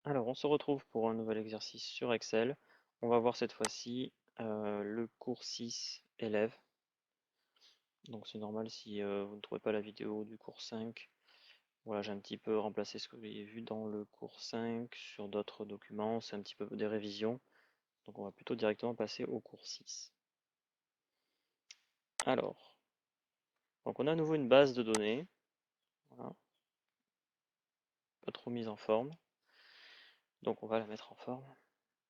Alors, on se retrouve pour un nouvel exercice sur Excel. On va voir cette fois-ci le cours 6 élèves. Donc c'est normal si vous ne trouvez pas la vidéo du cours 5. Voilà, j'ai un petit peu remplacé ce que vous avez vu dans le cours 5 sur d'autres documents. C'est un petit peu des révisions. Donc on va plutôt directement passer au cours 6. Alors, donc on a à nouveau une base de données. Voilà, pas trop mise en forme. Donc on va la mettre en forme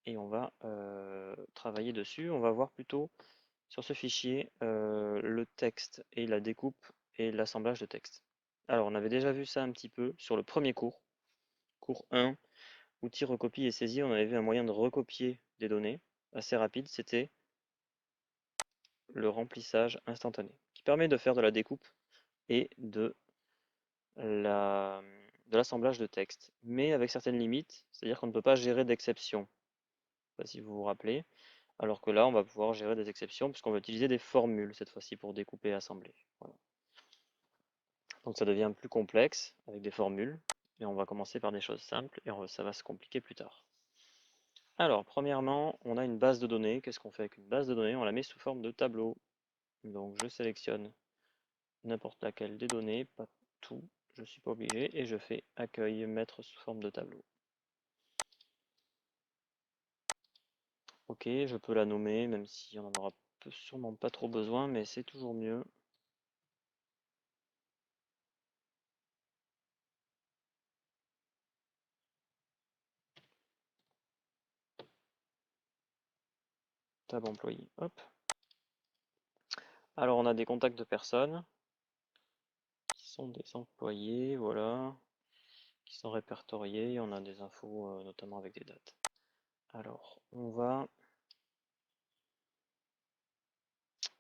et on va travailler dessus. On va voir plutôt sur ce fichier le texte et la découpe et l'assemblage de texte. Alors on avait déjà vu ça un petit peu sur le premier cours, cours 1, outils recopie et saisie. On avait vu un moyen de recopier des données assez rapide, c'était le remplissage instantané, qui permet de faire de la découpe et de l'assemblage de texte, mais avec certaines limites, c'est-à-dire qu'on ne peut pas gérer d'exceptions. Je ne sais pas si vous vous rappelez. Alors que là, on va pouvoir gérer des exceptions puisqu'on va utiliser des formules cette fois-ci pour découper et assembler. Voilà. Donc ça devient plus complexe avec des formules, et on va commencer par des choses simples et ça va se compliquer plus tard. Alors, premièrement, on a une base de données. Qu'est-ce qu'on fait avec une base de données? On la met sous forme de tableau. Donc je sélectionne n'importe laquelle des données, pas tout, je ne suis pas obligé, et je fais accueil, mettre sous forme de tableau. Ok, je peux la nommer, même si on n'en aura sûrement pas trop besoin, mais c'est toujours mieux. Tab employé, hop. Alors on a des contacts de personnes qui sont des employés, voilà, qui sont répertoriés. On a des infos notamment avec des dates. Alors on va...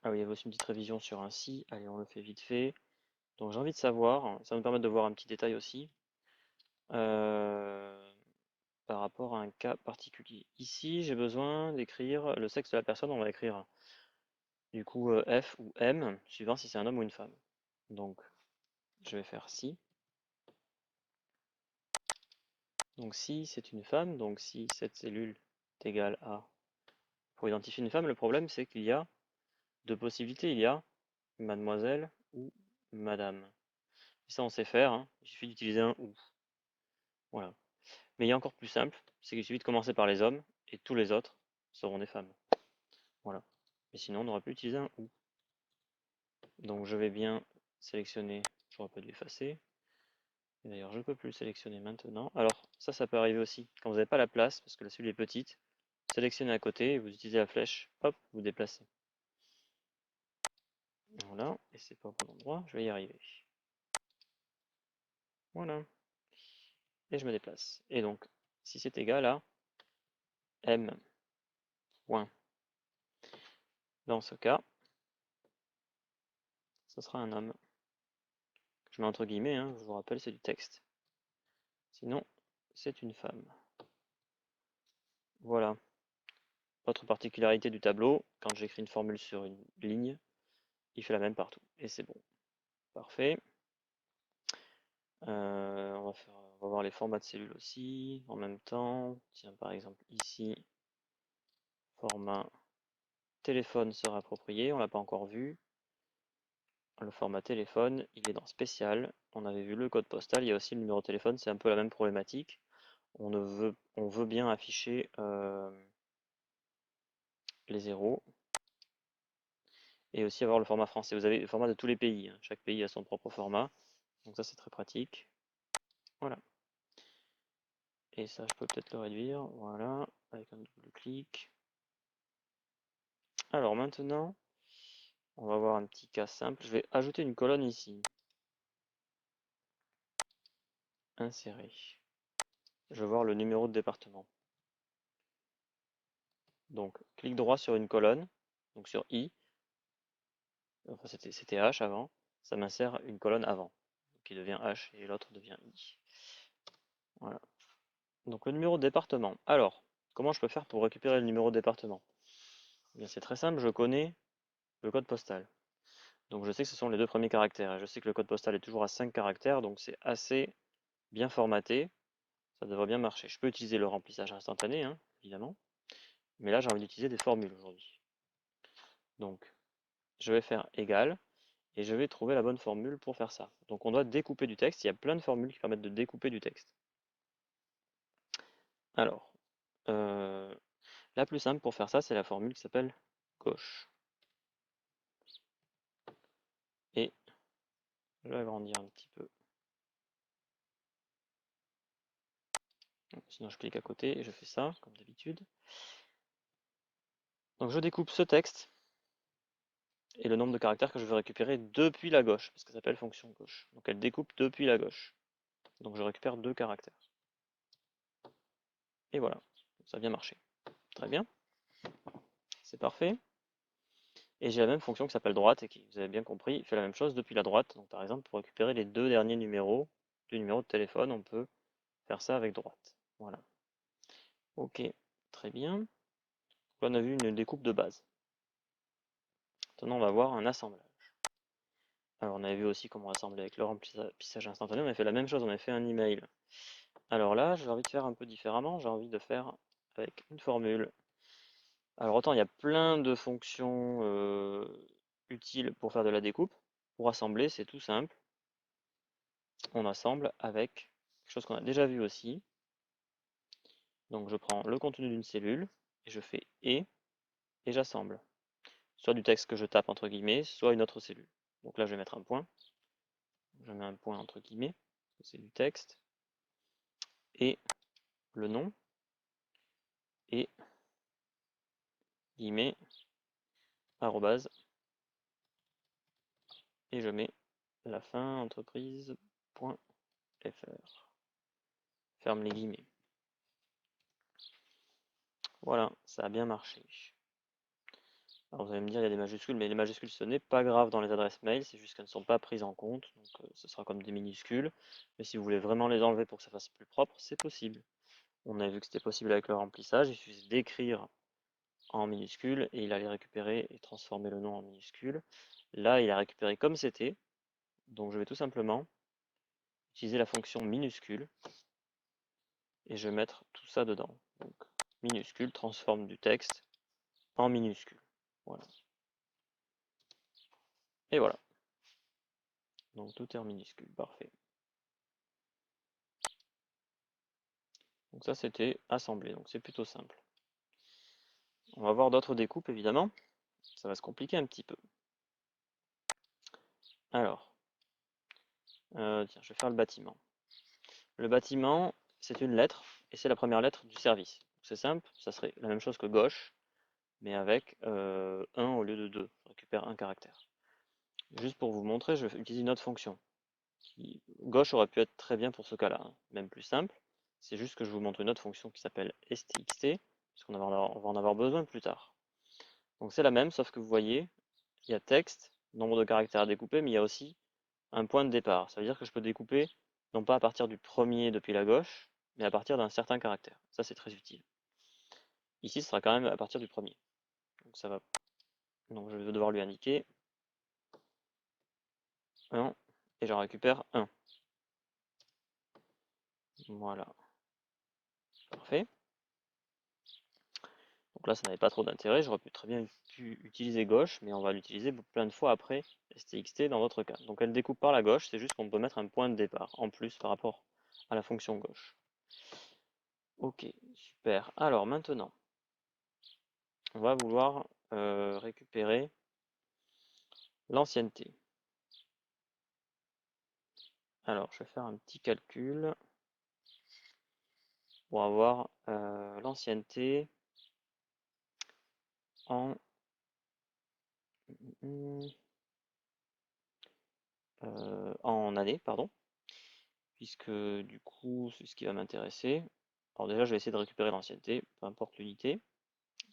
Ah oui, il y avait aussi une petite révision sur un si. Allez, on le fait vite fait. Donc j'ai envie de savoir, ça va nous permettre de voir un petit détail aussi, euh, par rapport à un cas particulier. Ici, j'ai besoin d'écrire le sexe de la personne. On va écrire du coup F ou M, suivant si c'est un homme ou une femme. Donc je vais faire si. Donc si c'est une femme, donc si cette cellule est égale à... Pour identifier une femme, le problème c'est qu'il y a deux possibilités. Il y a mademoiselle ou madame. Et ça on sait faire, hein. Il suffit d'utiliser un ou. Voilà. Mais il y a encore plus simple, c'est qu'il suffit de commencer par les hommes et tous les autres seront des femmes. Voilà. Mais sinon on n'aura plus utilisé un ou. Donc je vais bien sélectionner, j'aurais pas dû effacer. Et d'ailleurs je ne peux plus le sélectionner maintenant. Alors ça peut arriver aussi quand vous n'avez pas la place, parce que la cellule est petite. Sélectionnez à côté et vous utilisez la flèche, hop, vous déplacez. Voilà, et c'est pas au bon endroit, je vais y arriver. Voilà, et je me déplace. Et donc, si c'est égal à M point, dans ce cas, ce sera un homme. Je mets entre guillemets, hein, je vous rappelle, c'est du texte. Sinon, c'est une femme. Voilà. Autre particularité du tableau, quand j'écris une formule sur une ligne, il fait la même partout. Et c'est bon. Parfait. On va voir les formats de cellules aussi en même temps. Tiens, par exemple, ici, format téléphone sera approprié. On ne l'a pas encore vu. Le format téléphone, il est dans spécial. On avait vu le code postal, il y a aussi le numéro de téléphone, c'est un peu la même problématique. On veut bien afficher les zéros et aussi avoir le format français. Vous avez le format de tous les pays, hein. Chaque pays a son propre format, donc ça c'est très pratique. Voilà. Et ça, je peux peut-être le réduire, voilà, avec un double clic. Alors maintenant, on va voir un petit cas simple. Je vais ajouter une colonne ici. Insérer. Je vais voir le numéro de département. Donc, clic droit sur une colonne, donc sur I. Enfin, c'était H avant. Ça m'insère une colonne avant, qui devient H et l'autre devient I. Voilà. Donc le numéro de département. Alors, comment je peux faire pour récupérer le numéro de département? Eh bien, c'est très simple, je connais le code postal. Donc je sais que ce sont les deux premiers caractères. Et je sais que le code postal est toujours à 5 caractères, donc c'est assez bien formaté. Ça devrait bien marcher. Je peux utiliser le remplissage instantané, hein, évidemment. Mais là, j'ai envie d'utiliser des formules aujourd'hui. Donc, je vais faire égal et je vais trouver la bonne formule pour faire ça. Donc, on doit découper du texte. Il y a plein de formules qui permettent de découper du texte. Alors, la plus simple pour faire ça, c'est la formule qui s'appelle gauche. Et je vais agrandir un petit peu. Sinon, je clique à côté et je fais ça, comme d'habitude. Donc, je découpe ce texte et le nombre de caractères que je veux récupérer depuis la gauche, parce qu'elle s'appelle fonction gauche. Donc, elle découpe depuis la gauche. Donc, je récupère 2 caractères. Et voilà, ça a bien marché. Très bien, c'est parfait. Et j'ai la même fonction qui s'appelle droite et qui, vous avez bien compris, fait la même chose depuis la droite. Donc, par exemple, pour récupérer les 2 derniers numéros du numéro de téléphone, on peut faire ça avec droite. Voilà. Ok, très bien. Là, on a vu une découpe de base. Maintenant, on va voir un assemblage. Alors, on avait vu aussi comment assembler avec le remplissage instantané. On a fait la même chose, on a fait un email. Alors là, j'ai envie de faire un peu différemment. J'ai envie de faire avec une formule. Alors, autant il y a plein de fonctions utiles pour faire de la découpe. Pour assembler, c'est tout simple. On assemble avec quelque chose qu'on a déjà vu aussi. Donc, je prends le contenu d'une cellule et je fais et j'assemble. Soit du texte que je tape entre guillemets, soit une autre cellule. Donc là, je vais mettre un point. Je mets un point entre guillemets, c'est du texte. Et le nom. Et guillemets, arrobase. Et je mets la fin entreprise.fr. Ferme les guillemets. Voilà, ça a bien marché. Alors vous allez me dire, il y a des majuscules, mais les majuscules, ce n'est pas grave dans les adresses mail, c'est juste qu'elles ne sont pas prises en compte, donc ce sera comme des minuscules. Mais si vous voulez vraiment les enlever pour que ça fasse plus propre, c'est possible. On a vu que c'était possible avec le remplissage, il suffit d'écrire en minuscules et il allait récupérer et transformer le nom en minuscule. Là, il a récupéré comme c'était, donc je vais tout simplement utiliser la fonction minuscule et je vais mettre tout ça dedans. Donc minuscule transforme du texte en minuscule. Voilà. Et voilà. Donc tout est en minuscule, parfait. Donc ça c'était assemblé, donc c'est plutôt simple. On va voir d'autres découpes évidemment, ça va se compliquer un petit peu. Alors, tiens, je vais faire le bâtiment. Le bâtiment, c'est une lettre, et c'est la première lettre du service. C'est simple, ça serait la même chose que gauche, mais avec 1 au lieu de 2. Je récupère un caractère. Juste pour vous montrer, je vais utiliser une autre fonction. Gauche aurait pu être très bien pour ce cas-là, hein, même plus simple. C'est juste que je vous montre une autre fonction qui s'appelle stxt, parce qu'on va en avoir besoin plus tard. Donc c'est la même, sauf que vous voyez, il y a texte, nombre de caractères à découper, mais il y a aussi un point de départ. Ça veut dire que je peux découper, non pas à partir du premier depuis la gauche, mais à partir d'un certain caractère. Ça, c'est très utile. Ici, ce sera quand même à partir du premier. Donc ça va. Donc je vais devoir lui indiquer 1, et j'en récupère 1. Voilà. Parfait. Donc là, ça n'avait pas trop d'intérêt. J'aurais pu très bien utiliser gauche, mais on va l'utiliser plein de fois après stxt dans d'autres cas. Donc elle découpe par la gauche, c'est juste qu'on peut mettre un point de départ en plus par rapport à la fonction gauche. Ok, super. Alors maintenant, on va vouloir récupérer l'ancienneté. Alors, je vais faire un petit calcul pour avoir l'ancienneté en année, pardon, puisque du coup, c'est ce qui va m'intéresser. Alors déjà, je vais essayer de récupérer l'ancienneté, peu importe l'unité.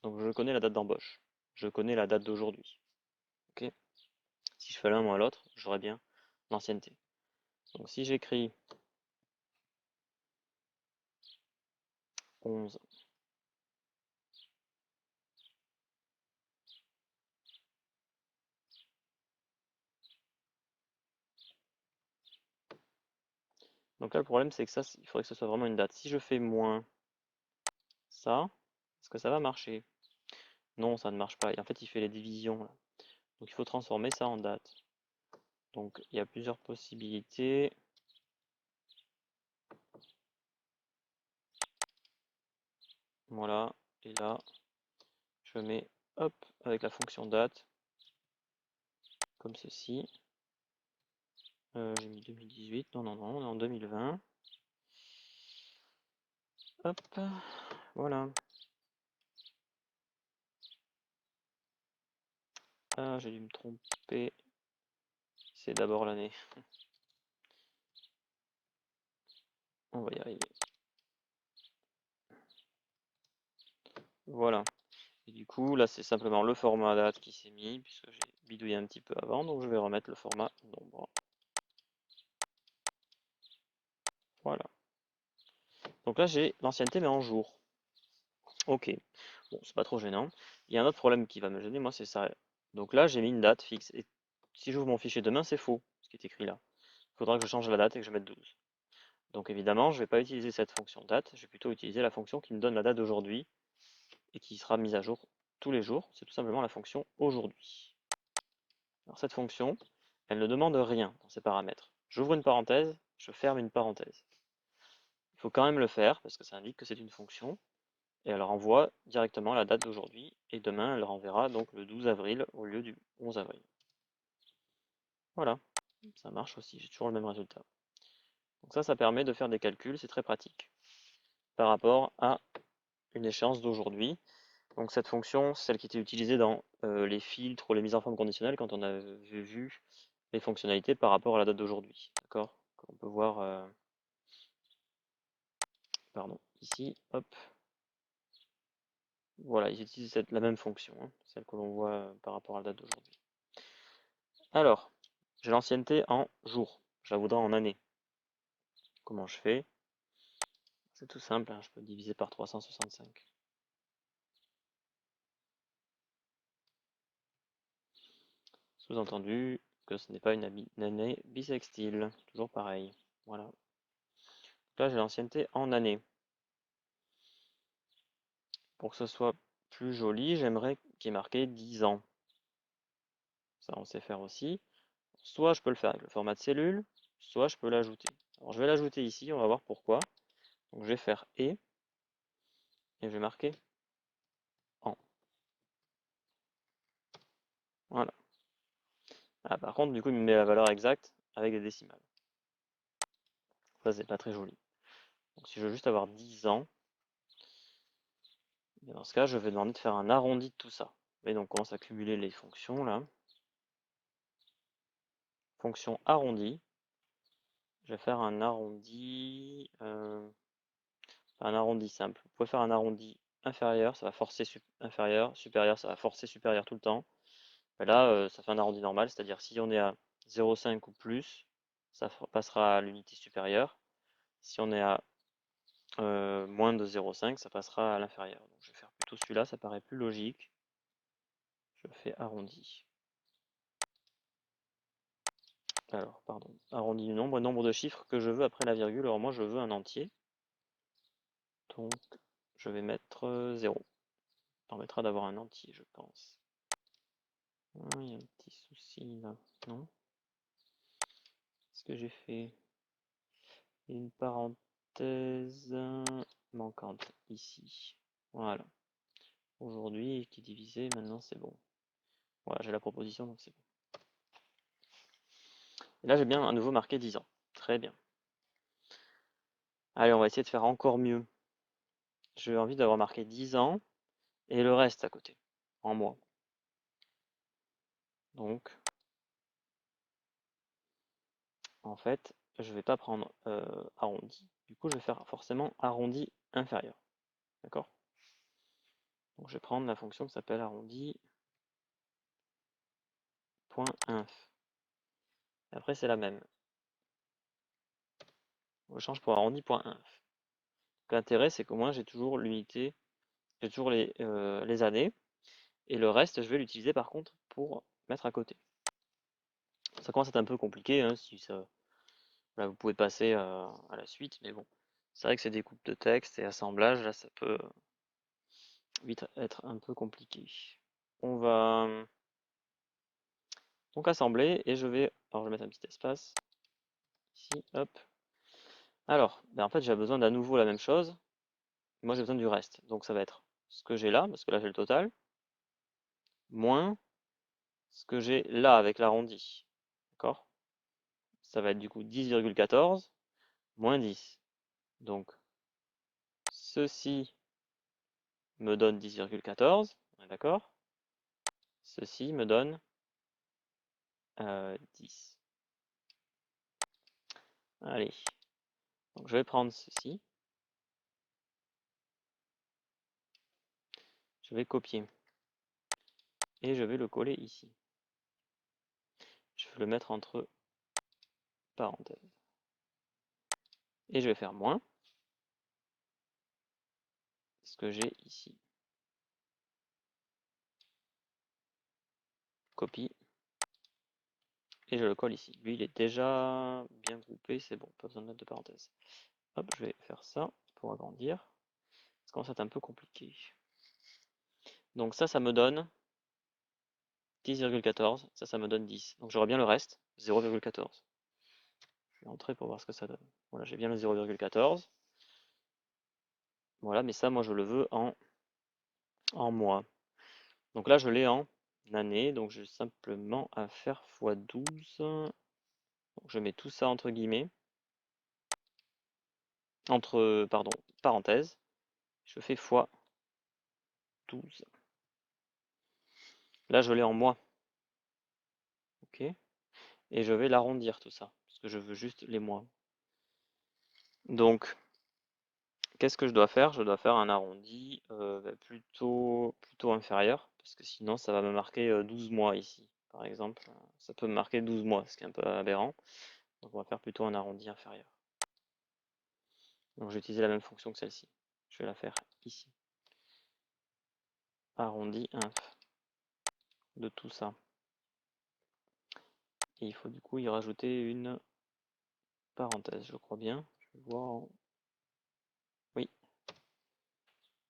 Donc je connais la date d'embauche, je connais la date d'aujourd'hui. Ok. Si je fais l'un moins l'autre, j'aurai bien l'ancienneté. Donc si j'écris 11, Donc là, le problème, c'est que ça, il faudrait que ce soit vraiment une date. Si je fais moins ça, est-ce que ça va marcher? Non, ça ne marche pas. Et en fait, il fait les divisions là. Donc il faut transformer ça en date. Donc il y a plusieurs possibilités. Voilà. Et là, je mets hop avec la fonction date, comme ceci. J'ai mis 2018. Non, non, non, on est en 2020. Hop, voilà. Ah, j'ai dû me tromper. C'est d'abord l'année. On va y arriver. Voilà. Et du coup, là, c'est simplement le format date qui s'est mis, puisque j'ai bidouillé un petit peu avant, donc je vais remettre le format nombre. Voilà. Donc là, j'ai l'ancienneté, mais en jour. Ok. Bon, c'est pas trop gênant. Il y a un autre problème qui va me gêner, moi, c'est ça. Donc là, j'ai mis une date fixe. Et si j'ouvre mon fichier demain, c'est faux, ce qui est écrit là. Il faudra que je change la date et que je mette 12. Donc évidemment, je ne vais pas utiliser cette fonction date, je vais plutôt utiliser la fonction qui me donne la date d'aujourd'hui et qui sera mise à jour tous les jours. C'est tout simplement la fonction aujourd'hui. Alors cette fonction, elle ne demande rien dans ses paramètres. J'ouvre une parenthèse, je ferme une parenthèse. Il faut quand même le faire parce que ça indique que c'est une fonction et elle renvoie directement la date d'aujourd'hui et demain elle renverra donc le 12 avril au lieu du 11 avril. Voilà, ça marche aussi, j'ai toujours le même résultat. Donc ça permet de faire des calculs, c'est très pratique par rapport à une échéance d'aujourd'hui. Donc cette fonction, c'est celle qui était utilisée dans les filtres ou les mises en forme conditionnelles quand on avait vu les fonctionnalités par rapport à la date d'aujourd'hui. D'accord? On peut voir pardon, ici, hop. Voilà, ils utilisent la même fonction, hein, celle que l'on voit par rapport à la date d'aujourd'hui. Alors, j'ai l'ancienneté en jours, je la voudrais en années. Comment je fais? C'est tout simple, hein, je peux diviser par 365. Sous-entendu que ce n'est pas une année bissextile, toujours pareil. Voilà. Là, j'ai l'ancienneté en années. Pour que ce soit plus joli, j'aimerais qu'il y ait marqué 10 ans. Ça, on sait faire aussi. Soit je peux le faire avec le format de cellule, soit je peux l'ajouter. Alors, je vais l'ajouter ici, on va voir pourquoi. Donc, je vais faire et je vais marquer en. Voilà. Ah, par contre, du coup, il me met la valeur exacte avec des décimales. Ça, c'est pas très joli. Donc, si je veux juste avoir 10 ans, dans ce cas, je vais demander de faire un arrondi de tout ça. Et donc, on commence à cumuler les fonctions là. Fonction arrondi. Je vais faire un arrondi simple. Vous pouvez faire un arrondi inférieur, ça va forcer inférieur, supérieur, ça va forcer supérieur tout le temps. Mais là, ça fait un arrondi normal, c'est-à-dire si on est à 0,5 ou plus, ça passera à l'unité supérieure. Si on est à moins de 0,5, ça passera à l'inférieur. Donc je vais faire plutôt celui-là, ça paraît plus logique. Je fais arrondi. Alors, pardon, arrondi du nombre de chiffres que je veux après la virgule. Alors moi, je veux un entier. Donc, je vais mettre 0. Ça permettra d'avoir un entier, je pense. Ah, il y a un petit souci là, non? Qu'est-ce que j'ai fait? Une parenthèse manquante ici. Voilà. Aujourd'hui qui est divisé, maintenant c'est bon. Voilà, j'ai la proposition, donc c'est bon. Et là, j'ai bien à nouveau marqué 10 ans. Très bien. Allez, on va essayer de faire encore mieux. J'ai envie d'avoir marqué 10 ans et le reste à côté, en mois. Donc, en fait, je ne vais pas prendre arrondi. Du coup, je vais faire forcément arrondi inférieur. D'accord? Donc, je vais prendre la fonction qui s'appelle arrondi.inf. Après, c'est la même. Je change pour arrondi.inf. L'intérêt, c'est qu'au moins, j'ai toujours l'unité, j'ai toujours les années. Et le reste, je vais l'utiliser par contre pour mettre à côté. Ça commence à être un peu compliqué, hein, si ça Là, vous pouvez passer à la suite, mais bon, c'est vrai que c'est des coupes de texte et assemblage, là, ça peut vite être un peu compliqué. On va donc assembler et alors je vais mettre un petit espace ici, hop. Alors, ben en fait, j'ai besoin d'à nouveau la même chose. Moi, j'ai besoin du reste. Donc, ça va être ce que j'ai là, parce que là, j'ai le total, moins ce que j'ai là avec l'arrondi. D'accord? Ça va être du coup 10,14 moins 10. Donc, ceci me donne 10,14. On est d'accord? Ceci me donne 10. Allez. Donc, je vais prendre ceci. Je vais copier. Et je vais le coller ici. Je vais le mettre entre parenthèses. Et je vais faire moins ce que j'ai ici. Copie. Et je le colle ici. Lui, il est déjà bien groupé, c'est bon, pas besoin de mettre de parenthèse. Hop, je vais faire ça pour agrandir. Ça commence à être un peu compliqué. Donc ça me donne 10,14. Ça me donne 10. Donc j'aurai bien le reste, 0,14. Je vais entrer pour voir ce que ça donne. Voilà, j'ai bien le 0,14. Voilà, mais ça, moi, je le veux en mois. Donc là, je l'ai en année, donc j'ai simplement à faire x12. Donc je mets tout ça entre guillemets, pardon, parenthèses. Je fais x 12. Là, je l'ai en mois. Ok. Et je vais l'arrondir tout ça, parce que je veux juste les mois. Donc, qu'est-ce que je dois faire? Je dois faire un arrondi plutôt inférieur, parce que sinon ça va me marquer 12 mois ici. Par exemple, ça peut me marquer 12 mois, ce qui est un peu aberrant. Donc on va faire plutôt un arrondi inférieur. Donc je vais utiliser la même fonction que celle-ci. Je vais la faire ici. Arrondi inf de tout ça. Et il faut du coup y rajouter une parenthèse, je crois bien. Je vais voir. Oui.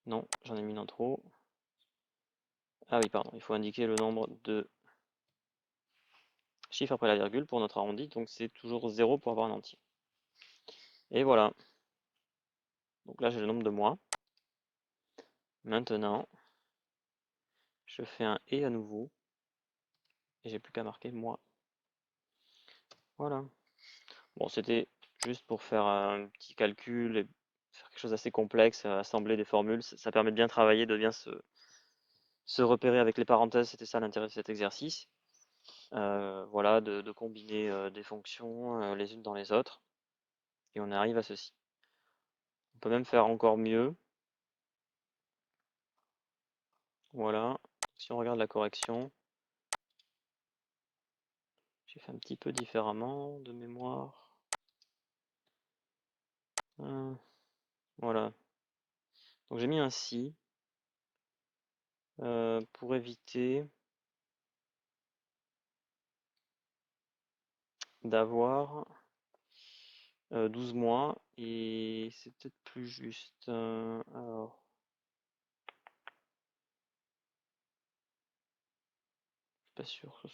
Non, j'en ai mis un trop. Ah oui, pardon, il faut indiquer le nombre de chiffres après la virgule pour notre arrondi, donc c'est toujours 0 pour avoir un entier. Et voilà. Donc là, j'ai le nombre de mois. Maintenant, je fais un et à nouveau. Et j'ai plus qu'à marquer mois. Voilà. Bon, c'était juste pour faire un petit calcul et faire quelque chose d'assez complexe, assembler des formules. Ça permet de bien travailler, de bien se repérer avec les parenthèses. C'était ça l'intérêt de cet exercice. Voilà, de combiner des fonctions les unes dans les autres. Et on arrive à ceci. On peut même faire encore mieux. Voilà. Si on regarde la correction, j'ai fait un petit peu différemment de mémoire. Voilà. Donc j'ai mis un si pour éviter d'avoir 12 mois et c'est peut-être plus juste. Alors, je suis pas sûr que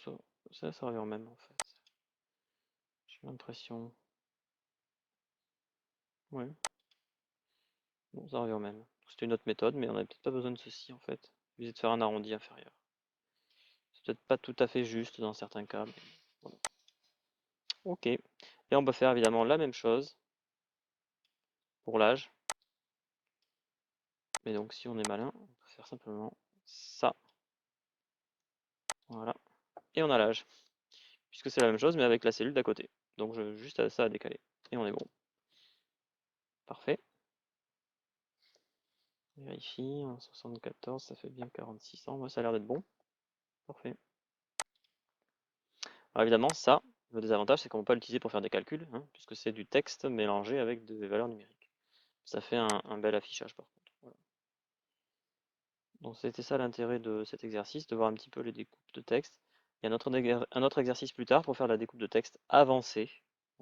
ça revient au même en fait. J'ai l'impression. Ouais, bon, ça revient au même. C'était une autre méthode, mais on n'avait peut-être pas besoin de ceci en fait. Visez de faire un arrondi inférieur. C'est peut-être pas tout à fait juste dans certains cas, mais voilà. Ok. Et on peut faire évidemment la même chose pour l'âge. Mais donc si on est malin, on peut faire simplement ça. Voilà. Et on a l'âge. Puisque c'est la même chose, mais avec la cellule d'à côté. Donc juste ça à décaler. Et on est bon. Parfait. Vérifie, en 74, ça fait bien 4600. Moi, ça a l'air d'être bon. Parfait. Alors évidemment, ça, le désavantage, c'est qu'on ne peut pas l'utiliser pour faire des calculs, hein, puisque c'est du texte mélangé avec des valeurs numériques. Ça fait un bel affichage par contre. Voilà. Donc c'était ça l'intérêt de cet exercice, de voir un petit peu les découpes de texte. Il y a un autre exercice plus tard pour faire la découpe de texte avancée.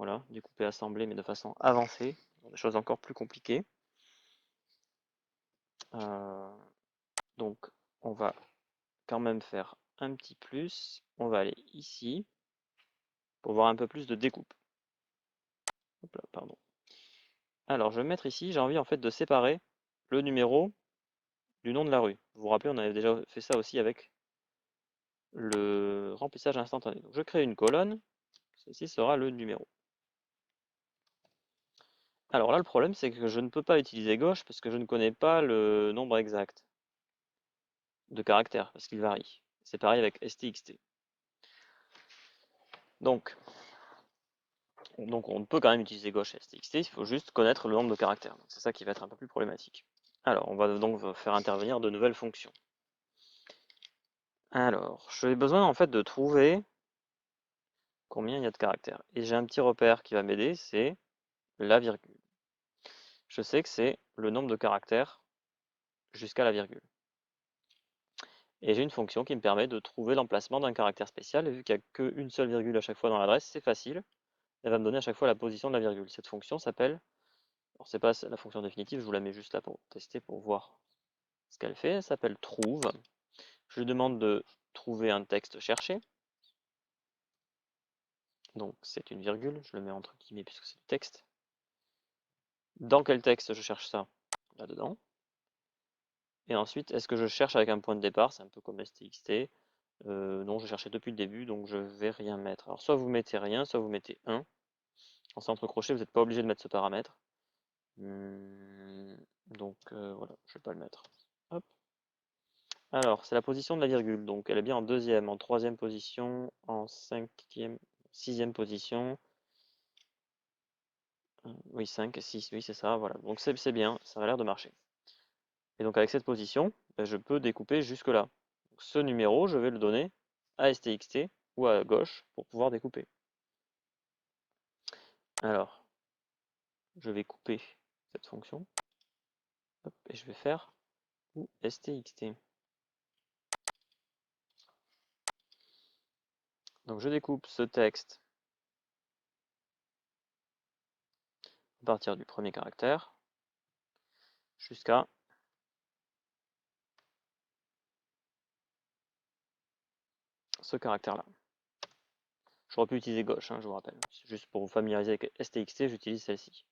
Voilà, découper, assembler, mais de façon avancée, des choses encore plus compliquées. Donc, on va quand même faire un petit plus. On va aller ici pour voir un peu plus de découpe. Hop là, pardon. Alors, je vais mettre ici, j'ai envie en fait de séparer le numéro du nom de la rue. Vous vous rappelez, on avait déjà fait ça aussi avec le remplissage instantané. Donc, je crée une colonne, ceci sera le numéro. Alors là, le problème, c'est que je ne peux pas utiliser gauche parce que je ne connais pas le nombre exact de caractères, parce qu'il varie. C'est pareil avec stxt. Donc, on peut quand même utiliser gauche et stxt, il faut juste connaître le nombre de caractères. C'est ça qui va être un peu plus problématique. Alors, on va donc faire intervenir de nouvelles fonctions. Alors, j'ai besoin en fait de trouver combien il y a de caractères. Et j'ai un petit repère qui va m'aider, c'est la virgule. Je sais que c'est le nombre de caractères jusqu'à la virgule. Et j'ai une fonction qui me permet de trouver l'emplacement d'un caractère spécial. Et vu qu'il n'y a qu'une seule virgule à chaque fois dans l'adresse, c'est facile. Elle va me donner à chaque fois la position de la virgule. Cette fonction s'appelle, alors c'est pas la fonction définitive, je vous la mets juste là pour tester, pour voir ce qu'elle fait. Elle s'appelle trouve. Je lui demande de trouver un texte cherché. Donc c'est une virgule, je le mets entre guillemets puisque c'est du texte. Dans quel texte je cherche ça? Là-dedans. Et ensuite, est-ce que je cherche avec un point de départ? C'est un peu comme stxt. Non, je cherchais depuis le début, donc je vais rien mettre. Alors soit vous mettez rien, soit vous mettez 1. En centre crochet, vous n'êtes pas obligé de mettre ce paramètre. Donc voilà, je ne vais pas le mettre. Hop. Alors, c'est la position de la virgule. Donc elle est bien en deuxième, en troisième position, en cinquième, sixième position. Oui, 5, 6, oui, c'est ça, voilà. Donc c'est bien, ça a l'air de marcher. Et donc avec cette position, ben, je peux découper jusque-là. Ce numéro, je vais le donner à stxt ou à gauche pour pouvoir découper. Alors, je vais couper cette fonction. Hop, et je vais faire ou stxt. Donc je découpe ce texte à partir du premier caractère jusqu'à ce caractère-là. J'aurais pu utiliser gauche, hein, je vous rappelle. Juste pour vous familiariser avec stxt, j'utilise celle-ci.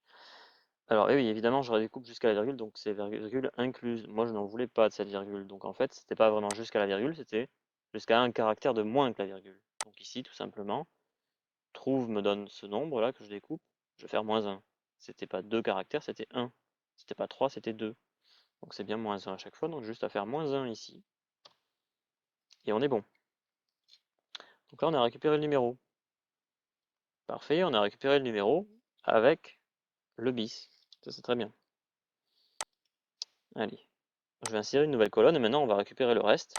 Alors, et oui, évidemment, je redécoupe jusqu'à la virgule, donc c'est virgule incluse. Moi, je n'en voulais pas de cette virgule. Donc, en fait, c'était pas vraiment jusqu'à la virgule, c'était jusqu'à un caractère de moins que la virgule. Donc, ici, tout simplement, trouve me donne ce nombre-là que je découpe. Je vais faire moins 1. C'était pas 2 caractères, c'était 1. C'était pas 3, c'était 2. Donc, c'est bien moins 1 à chaque fois. Donc, juste à faire moins 1 ici. Et on est bon. Donc là, on a récupéré le numéro. Parfait, on a récupéré le numéro avec le bis. Ça, c'est très bien. Allez, je vais insérer une nouvelle colonne et maintenant, on va récupérer le reste,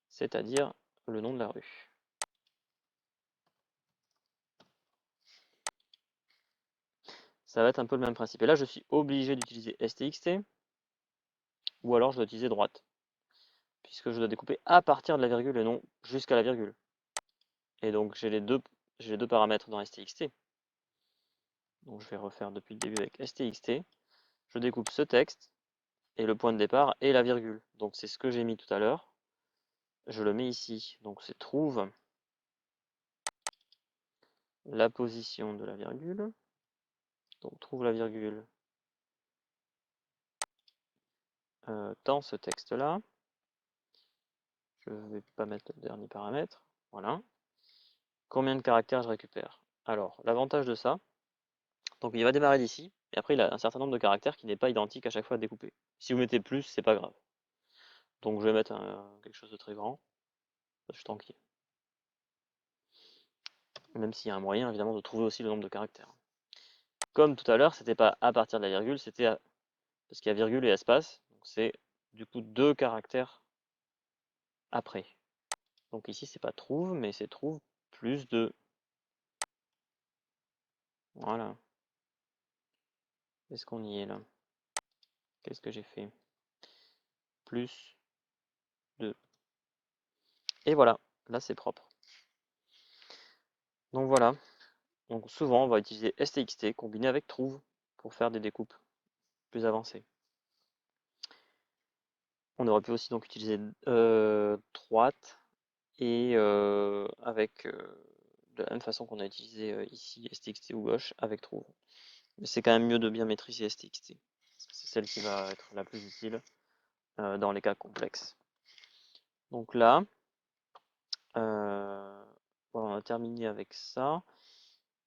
c'est-à-dire le nom de la rue. Ça va être un peu le même principe. Et là, je suis obligé d'utiliser stxt, ou alors je dois utiliser droite, puisque je dois découper à partir de la virgule et non jusqu'à la virgule. Et donc, j'ai les deux paramètres dans stxt. Donc, je vais refaire depuis le début avec stxt. Je découpe ce texte, et le point de départ est la virgule. Donc, c'est ce que j'ai mis tout à l'heure. Je le mets ici. Donc, c'est trouve la position de la virgule. Donc, trouve la virgule dans ce texte-là. Je ne vais pas mettre le dernier paramètre. Voilà. Combien de caractères je récupère? Alors, l'avantage de ça, donc il va démarrer d'ici, et après il a un certain nombre de caractères qui n'est pas identique à chaque fois découpé. Si vous mettez plus, c'est pas grave. Donc je vais mettre quelque chose de très grand, je suis tranquille. Même s'il y a un moyen évidemment de trouver aussi le nombre de caractères. Comme tout à l'heure, c'était pas à partir de la virgule, c'était parce qu'il y a virgule et espace, donc c'est du coup 2 caractères après. Donc ici c'est pas trouve, mais c'est trouve plus 2. Voilà. Est-ce qu'on y est là? Qu'est-ce que j'ai fait? Plus 2. Et voilà, là c'est propre. Donc voilà, Donc souvent, on va utiliser stxt combiné avec trouve pour faire des découpes plus avancées. On aurait pu aussi donc utiliser droite et de la même façon qu'on a utilisé ici stxt ou gauche avec trouve. Mais c'est quand même mieux de bien maîtriser stxt. C'est celle qui va être la plus utile dans les cas complexes. Donc là, voilà, on a terminé avec ça.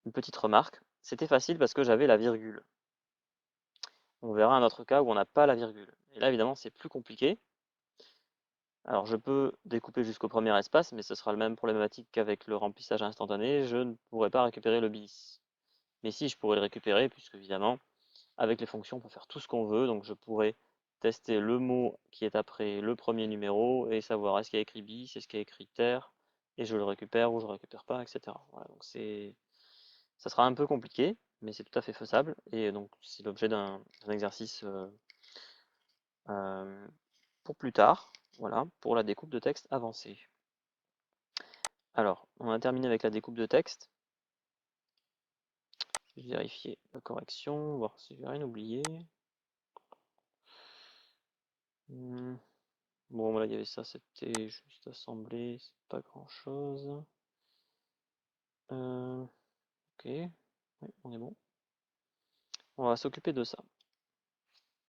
Une petite remarque, c'était facile parce que j'avais la virgule. On verra un autre cas où on n'a pas la virgule. Et là, évidemment, c'est plus compliqué. Alors, je peux découper jusqu'au premier espace, mais ce sera le même problématique qu'avec le remplissage instantané. Je ne pourrai pas récupérer le bis. Mais si, je pourrais le récupérer, puisque évidemment, avec les fonctions, on peut faire tout ce qu'on veut. Donc, je pourrais tester le mot qui est après le premier numéro et savoir est-ce qu'il y a écrit bis, est-ce qu'il y a écrit terre, et je le récupère ou je ne le récupère pas, etc. Voilà, donc ça sera un peu compliqué, mais c'est tout à fait faisable. Et donc, c'est l'objet d'un exercice pour plus tard, voilà, pour la découpe de texte avancée. Alors, on a terminé avec la découpe de texte. Je vais vérifier la correction, voir si j'ai rien oublié. Bon, voilà, il y avait ça, c'était juste assemblé, c'est pas grand-chose. Ok, oui, on est bon. On va s'occuper de ça.